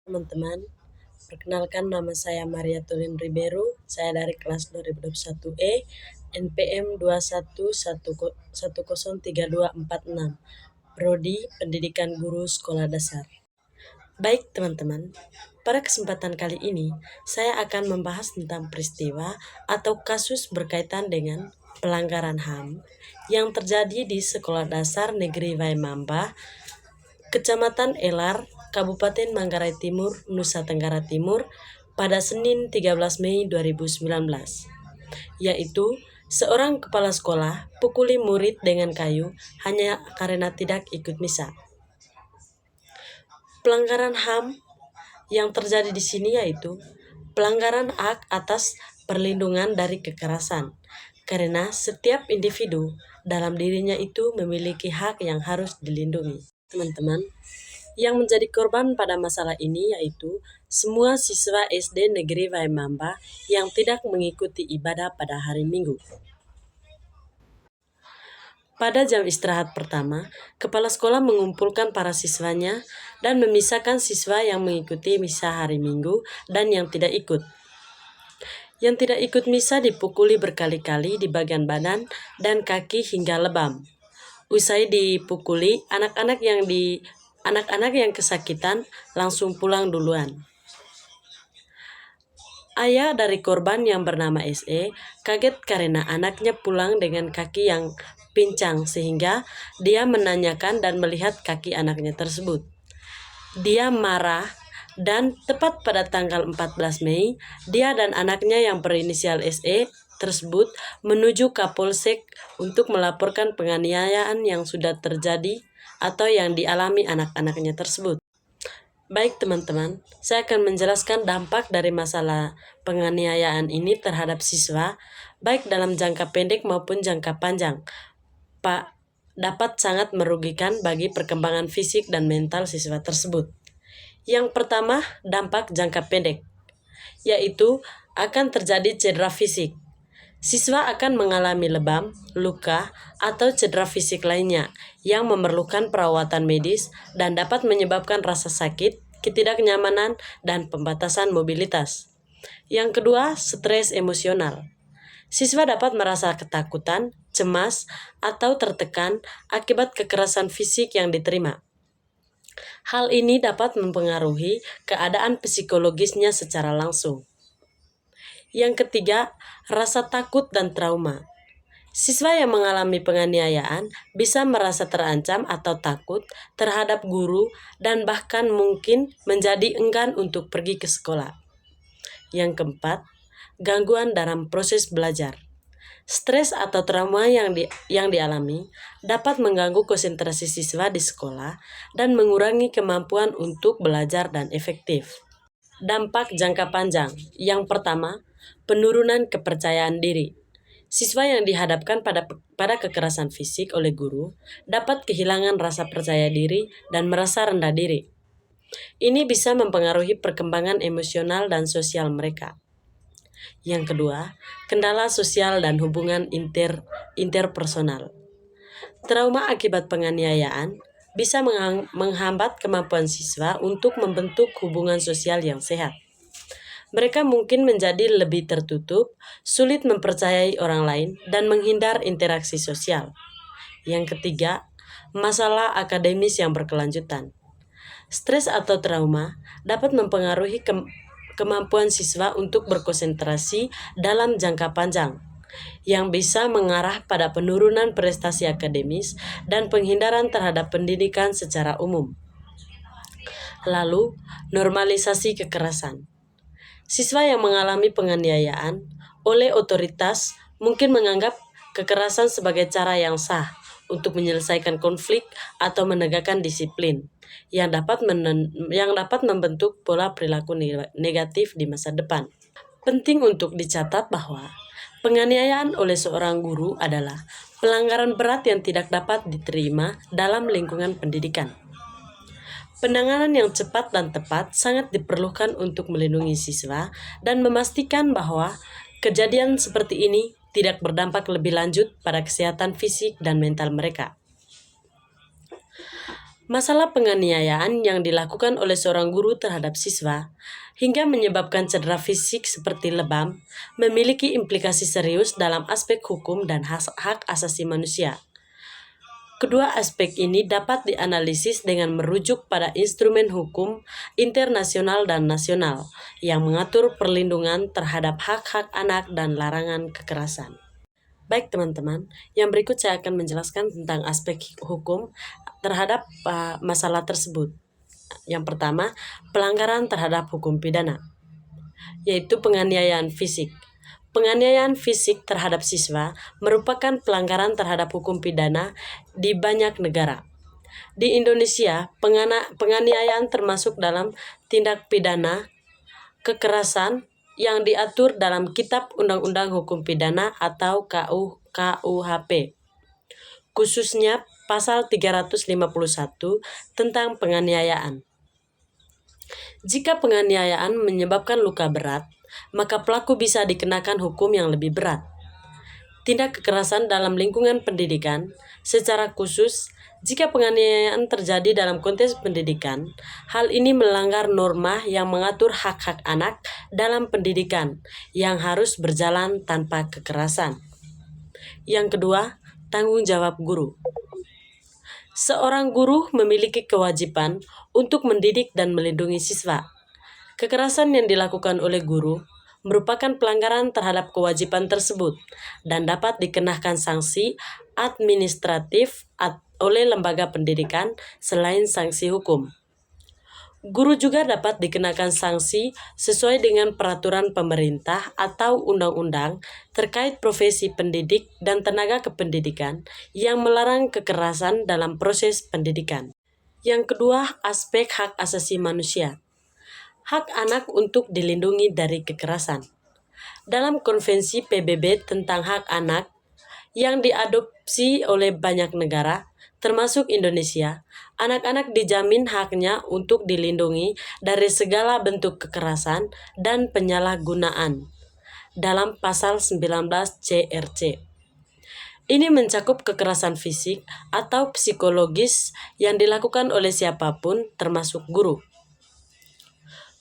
Teman-teman, perkenalkan nama saya Maria Tulin Ribeiro, saya dari kelas 2021E, NPM 21103246, Prodi Pendidikan Guru Sekolah Dasar. Baik teman-teman, pada kesempatan kali ini saya akan membahas tentang peristiwa atau kasus berkaitan dengan pelanggaran HAM yang terjadi di Sekolah Dasar Negeri Waimamba, Kecamatan Elar, Kabupaten Manggarai Timur, Nusa Tenggara Timur pada Senin 13 Mei 2019, yaitu seorang kepala sekolah pukuli murid dengan kayu hanya karena tidak ikut misa. Pelanggaran HAM yang terjadi di sini yaitu pelanggaran hak atas perlindungan dari kekerasan, karena setiap individu dalam dirinya itu memiliki hak yang harus dilindungi. Teman-teman, yang menjadi korban pada masalah ini yaitu semua siswa SD Negeri Waimamba yang tidak mengikuti ibadah pada hari Minggu. Pada jam istirahat pertama, kepala sekolah mengumpulkan para siswanya dan memisahkan siswa yang mengikuti misa hari Minggu dan yang tidak ikut. Yang tidak ikut misa dipukuli berkali-kali di bagian badan dan kaki hingga lebam. Usai dipukuli, anak-anak yang kesakitan langsung pulang duluan. Ayah dari korban yang bernama SE kaget karena anaknya pulang dengan kaki yang pincang sehingga dia menanyakan dan melihat kaki anaknya tersebut. Dia marah dan tepat pada tanggal 14 Mei, dia dan anaknya yang berinisial SE tersebut menuju Kapolsek untuk melaporkan penganiayaan yang sudah terjadi atau yang dialami anak-anaknya tersebut. Baik teman-teman, saya akan menjelaskan dampak dari masalah penganiayaan ini terhadap siswa, baik dalam jangka pendek maupun jangka panjang. Dapat sangat merugikan bagi perkembangan fisik dan mental siswa tersebut. Yang pertama, dampak jangka pendek, yaitu akan terjadi cedera fisik. Siswa akan mengalami lebam, luka, atau cedera fisik lainnya yang memerlukan perawatan medis dan dapat menyebabkan rasa sakit, ketidaknyamanan, dan pembatasan mobilitas. Yang kedua, stres emosional. Siswa dapat merasa ketakutan, cemas, atau tertekan akibat kekerasan fisik yang diterima. Hal ini dapat mempengaruhi keadaan psikologisnya secara langsung. Yang ketiga, rasa takut dan trauma. Siswa yang mengalami penganiayaan bisa merasa terancam atau takut terhadap guru dan bahkan mungkin menjadi enggan untuk pergi ke sekolah. Yang keempat, gangguan dalam proses belajar. Stres atau trauma yang dialami dapat mengganggu konsentrasi siswa di sekolah dan mengurangi kemampuan untuk belajar dan efektif. Dampak jangka panjang. Yang pertama, penurunan kepercayaan diri. Siswa yang dihadapkan pada kekerasan fisik oleh guru dapat kehilangan rasa percaya diri dan merasa rendah diri. Ini bisa mempengaruhi perkembangan emosional dan sosial mereka. Yang kedua, kendala sosial dan hubungan interpersonal. Trauma akibat penganiayaan bisa menghambat kemampuan siswa untuk membentuk hubungan sosial yang sehat. Mereka mungkin menjadi lebih tertutup, sulit mempercayai orang lain, dan menghindar interaksi sosial. Yang ketiga, masalah akademis yang berkelanjutan. Stres atau trauma dapat mempengaruhi kemampuan siswa untuk berkonsentrasi dalam jangka panjang, yang bisa mengarah pada penurunan prestasi akademis dan penghindaran terhadap pendidikan secara umum. Lalu, normalisasi kekerasan. Siswa yang mengalami penganiayaan oleh otoritas mungkin menganggap kekerasan sebagai cara yang sah untuk menyelesaikan konflik atau menegakkan disiplin yang dapat membentuk pola perilaku negatif di masa depan. Penting untuk dicatat bahwa penganiayaan oleh seorang guru adalah pelanggaran berat yang tidak dapat diterima dalam lingkungan pendidikan. Penanganan yang cepat dan tepat sangat diperlukan untuk melindungi siswa dan memastikan bahwa kejadian seperti ini tidak berdampak lebih lanjut pada kesehatan fisik dan mental mereka. Masalah penganiayaan yang dilakukan oleh seorang guru terhadap siswa hingga menyebabkan cedera fisik seperti lebam memiliki implikasi serius dalam aspek hukum dan hak asasi manusia. Kedua aspek ini dapat dianalisis dengan merujuk pada instrumen hukum internasional dan nasional yang mengatur perlindungan terhadap hak-hak anak dan larangan kekerasan. Baik teman-teman, yang berikut saya akan menjelaskan tentang aspek hukum terhadap masalah tersebut. Yang pertama, pelanggaran terhadap hukum pidana, yaitu penganiayaan fisik. Penganiayaan fisik terhadap siswa merupakan pelanggaran terhadap hukum pidana di banyak negara. Di Indonesia, penganiayaan termasuk dalam tindak pidana kekerasan yang diatur dalam Kitab Undang-Undang Hukum Pidana atau KUHP, khususnya pasal 351 tentang penganiayaan. Jika penganiayaan menyebabkan luka berat, maka pelaku bisa dikenakan hukum yang lebih berat. Tindak kekerasan dalam lingkungan pendidikan, secara khusus jika penganiayaan terjadi dalam konteks pendidikan, hal ini melanggar norma yang mengatur hak-hak anak dalam pendidikan yang harus berjalan tanpa kekerasan. Yang kedua, tanggung jawab guru. Seorang guru memiliki kewajiban untuk mendidik dan melindungi siswa. Kekerasan yang dilakukan oleh guru merupakan pelanggaran terhadap kewajiban tersebut dan dapat dikenakan sanksi administratif oleh lembaga pendidikan selain sanksi hukum. Guru juga dapat dikenakan sanksi sesuai dengan peraturan pemerintah atau undang-undang terkait profesi pendidik dan tenaga kependidikan yang melarang kekerasan dalam proses pendidikan. Yang kedua, aspek hak asasi manusia. Hak anak untuk dilindungi dari kekerasan. Dalam Konvensi PBB tentang hak anak yang diadopsi oleh banyak negara, termasuk Indonesia, anak-anak dijamin haknya untuk dilindungi dari segala bentuk kekerasan dan penyalahgunaan dalam pasal 19 CRC. Ini mencakup kekerasan fisik atau psikologis yang dilakukan oleh siapapun termasuk guru.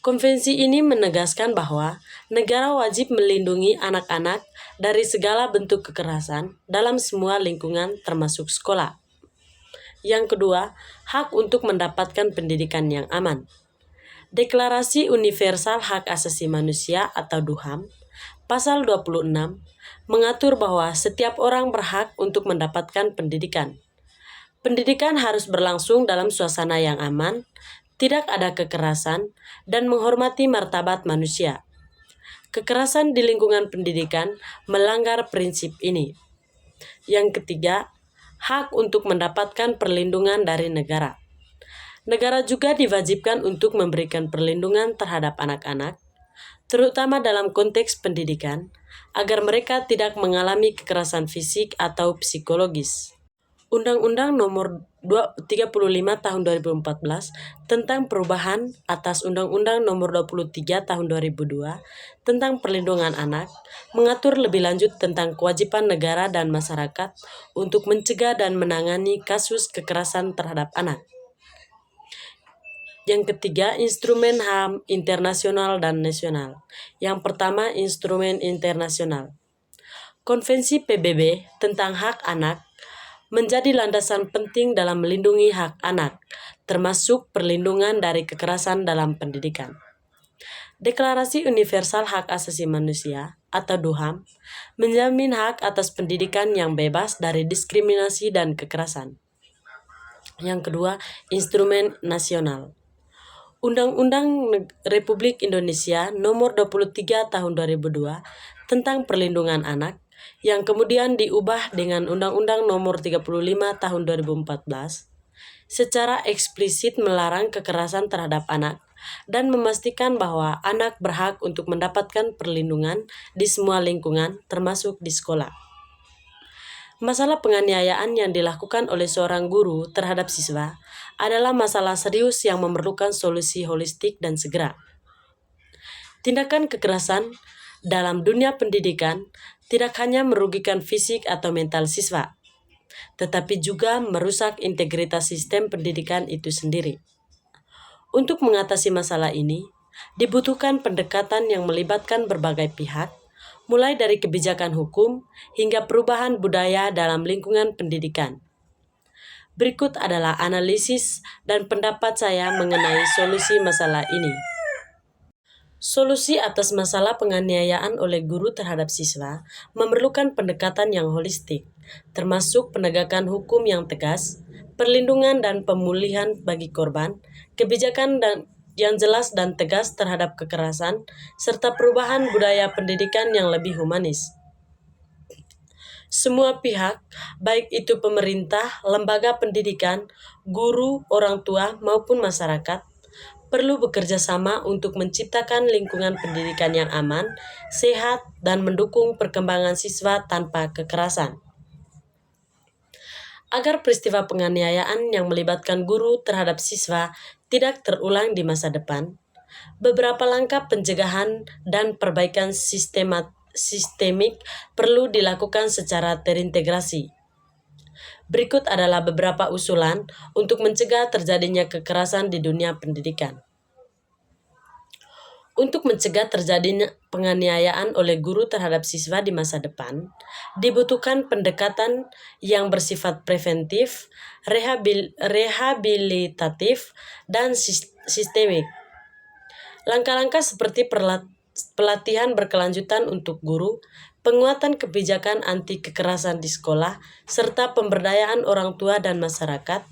Konvensi ini menegaskan bahwa negara wajib melindungi anak-anak dari segala bentuk kekerasan dalam semua lingkungan termasuk sekolah. Yang kedua, hak untuk mendapatkan pendidikan yang aman. Deklarasi Universal Hak Asasi Manusia atau DUHAM, pasal 26, mengatur bahwa setiap orang berhak untuk mendapatkan pendidikan. Pendidikan harus berlangsung dalam suasana yang aman, tidak ada kekerasan, dan menghormati martabat manusia. Kekerasan di lingkungan pendidikan melanggar prinsip ini. Yang ketiga, hak untuk mendapatkan perlindungan dari negara. Negara juga diwajibkan untuk memberikan perlindungan terhadap anak-anak, terutama dalam konteks pendidikan, agar mereka tidak mengalami kekerasan fisik atau psikologis. Undang-Undang Nomor 35 Tahun 2014 tentang perubahan atas Undang-Undang Nomor 23 Tahun 2002 tentang perlindungan anak mengatur lebih lanjut tentang kewajiban negara dan masyarakat untuk mencegah dan menangani kasus kekerasan terhadap anak. Yang ketiga, instrumen HAM internasional dan nasional. Yang pertama, instrumen internasional. Konvensi PBB tentang hak anak menjadi landasan penting dalam melindungi hak anak, termasuk perlindungan dari kekerasan dalam pendidikan. Deklarasi Universal Hak Asasi Manusia atau DUHAM menjamin hak atas pendidikan yang bebas dari diskriminasi dan kekerasan. Yang kedua, instrumen nasional. Undang-Undang Republik Indonesia Nomor 23 Tahun 2002 tentang perlindungan anak yang kemudian diubah dengan Undang-Undang Nomor 35 Tahun 2014 secara eksplisit melarang kekerasan terhadap anak dan memastikan bahwa anak berhak untuk mendapatkan perlindungan di semua lingkungan termasuk di sekolah. Masalah penganiayaan yang dilakukan oleh seorang guru terhadap siswa adalah masalah serius yang memerlukan solusi holistik dan segera. Tindakan kekerasan dalam dunia pendidikan tidak hanya merugikan fisik atau mental siswa, tetapi juga merusak integritas sistem pendidikan itu sendiri. Untuk mengatasi masalah ini, dibutuhkan pendekatan yang melibatkan berbagai pihak, mulai dari kebijakan hukum hingga perubahan budaya dalam lingkungan pendidikan. Berikut adalah analisis dan pendapat saya mengenai solusi masalah ini. Solusi atas masalah penganiayaan oleh guru terhadap siswa memerlukan pendekatan yang holistik, termasuk penegakan hukum yang tegas, perlindungan dan pemulihan bagi korban, kebijakan yang jelas dan tegas terhadap kekerasan, serta perubahan budaya pendidikan yang lebih humanis. Semua pihak, baik itu pemerintah, lembaga pendidikan, guru, orang tua, maupun masyarakat, perlu bekerja sama untuk menciptakan lingkungan pendidikan yang aman, sehat, dan mendukung perkembangan siswa tanpa kekerasan. Agar peristiwa penganiayaan yang melibatkan guru terhadap siswa tidak terulang di masa depan, beberapa langkah pencegahan dan perbaikan sistemik perlu dilakukan secara terintegrasi. Berikut adalah beberapa usulan untuk mencegah terjadinya kekerasan di dunia pendidikan. Untuk mencegah terjadinya penganiayaan oleh guru terhadap siswa di masa depan, dibutuhkan pendekatan yang bersifat preventif, rehabilitatif, dan sistemik. Langkah-langkah seperti pelatihan berkelanjutan untuk guru, penguatan kebijakan anti kekerasan di sekolah, serta pemberdayaan orang tua dan masyarakat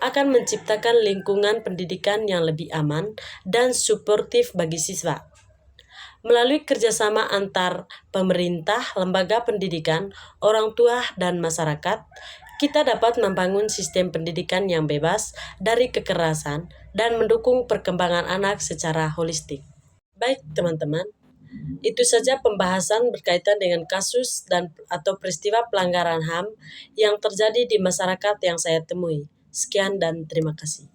akan menciptakan lingkungan pendidikan yang lebih aman dan suportif bagi siswa. Melalui kerjasama antar pemerintah, lembaga pendidikan, orang tua, dan masyarakat, kita dapat membangun sistem pendidikan yang bebas dari kekerasan dan mendukung perkembangan anak secara holistik. Baik teman-teman, itu saja pembahasan berkaitan dengan kasus atau peristiwa pelanggaran HAM yang terjadi di masyarakat yang saya temui. Sekian dan terima kasih.